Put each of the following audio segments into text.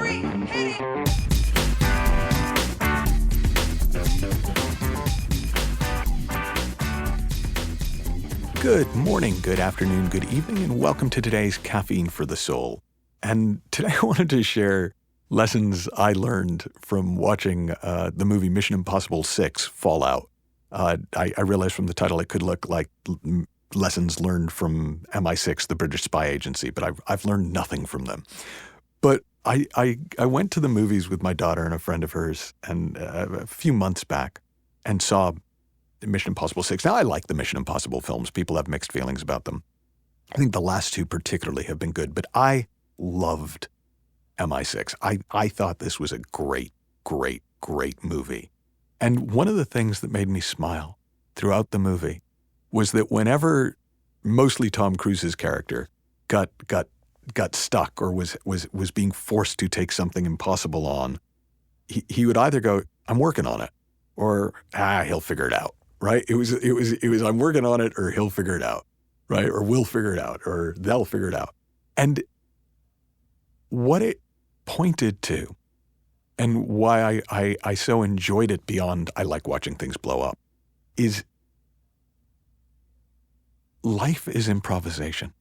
3, hit it! Good morning, good afternoon, good evening, and welcome to today's Caffeine for the Soul. And today I wanted to share lessons I learned from watching the movie Mission Impossible 6, Fallout. I realized from the title it could look like lessons learned from MI-6, the British spy agency, but I've learned nothing from them. But I went to the movies with my daughter and a friend of hers and a few months back and saw Mission Impossible 6. Now, I like the Mission Impossible films. People have mixed feelings about them. I think the last two particularly have been good, but I loved MI-6. I thought this was a great, great, great movie. And one of the things that made me smile throughout the movie was that whenever mostly Tom Cruise's character got stuck or was being forced to take something impossible on, he would either go, "I'm working on it," or he'll figure it out. Right? It was I'm working on it, or he'll figure it out, right? Or we'll figure it out, or they'll figure it out. And what it pointed to, and why I so enjoyed it beyond I like watching things blow up, is life is improvisation.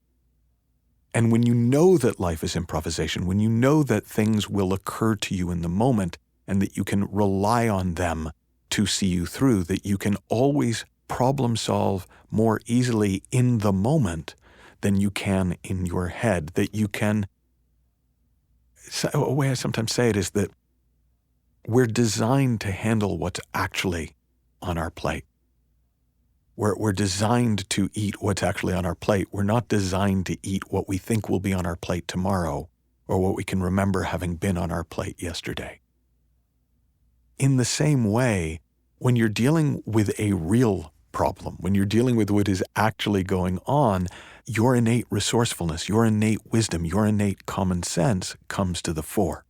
And when you know that life is improvisation, when you know that things will occur to you in the moment and that you can rely on them to see you through, that you can always problem solve more easily in the moment than you can in your head, that you can, a way I sometimes say it is that we're designed to handle what's actually on our plate. We're designed to eat what's actually on our plate. We're not designed to eat what we think will be on our plate tomorrow or what we can remember having been on our plate yesterday. In the same way, when you're dealing with a real problem, when you're dealing with what is actually going on, your innate resourcefulness, your innate wisdom, your innate common sense comes to the fore.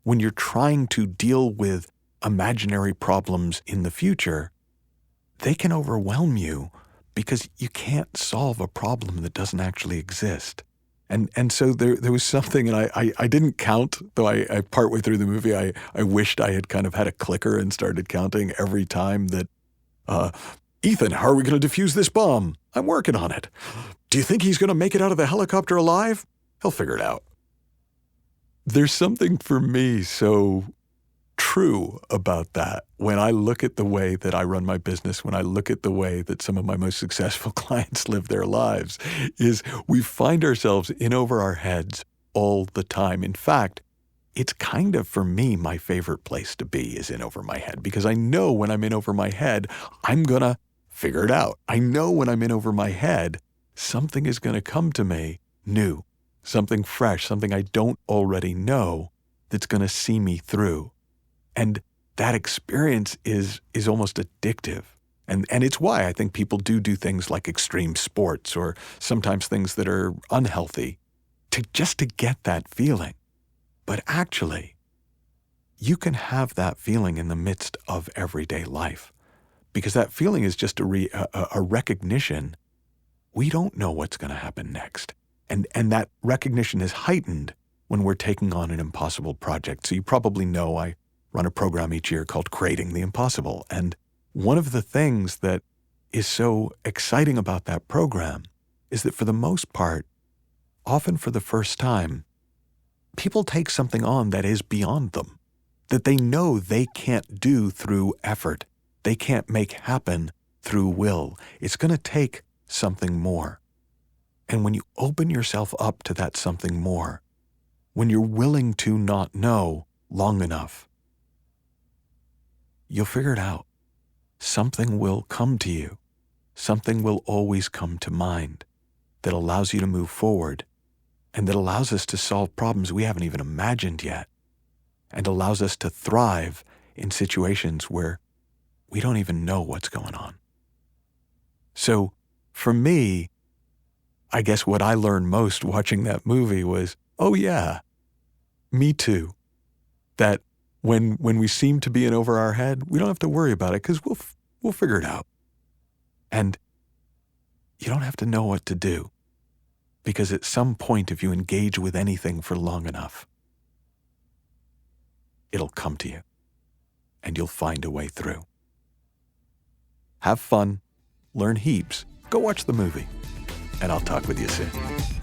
When you're trying to deal with imaginary problems in the future, they can overwhelm you because you can't solve a problem that doesn't actually exist. And so there was something, and I didn't count, though I partway through the movie, I wished I had kind of had a clicker and started counting every time that, Ethan, how are we going to defuse this bomb? I'm working on it. Do you think he's going to make it out of the helicopter alive? He'll figure it out. There's something for me so true about that. When I look at the way that I run my business, when I look at the way that some of my most successful clients live their lives, is we find ourselves in over our heads all the time. In fact, it's kind of, for me, my favorite place to be is in over my head, because I know when I'm in over my head, I'm going to figure it out. I know when I'm in over my head, something is going to come to me new, something fresh, something I don't already know that's going to see me through. And that experience is almost addictive. And it's why I think people do things like extreme sports or sometimes things that are unhealthy just to get that feeling. But actually, you can have that feeling in the midst of everyday life, because that feeling is just a recognition we don't know what's going to happen next. And that recognition is heightened when we're taking on an impossible project. So you probably know I run a program each year called Creating the Impossible. And one of the things that is so exciting about that program is that for the most part, often for the first time, people take something on that is beyond them, that they know they can't do through effort. They can't make happen through will. It's going to take something more. And when you open yourself up to that something more, when you're willing to not know long enough, you'll figure it out. Something will come to you. Something will always come to mind that allows you to move forward and that allows us to solve problems we haven't even imagined yet and allows us to thrive in situations where we don't even know what's going on. So for me, I guess what I learned most watching that movie was, oh yeah, me too. That when we seem to be in over our head, we don't have to worry about it because we'll figure it out. And you don't have to know what to do, because at some point, if you engage with anything for long enough, it'll come to you, and you'll find a way through. Have fun, learn heaps, go watch the movie, and I'll talk with you soon.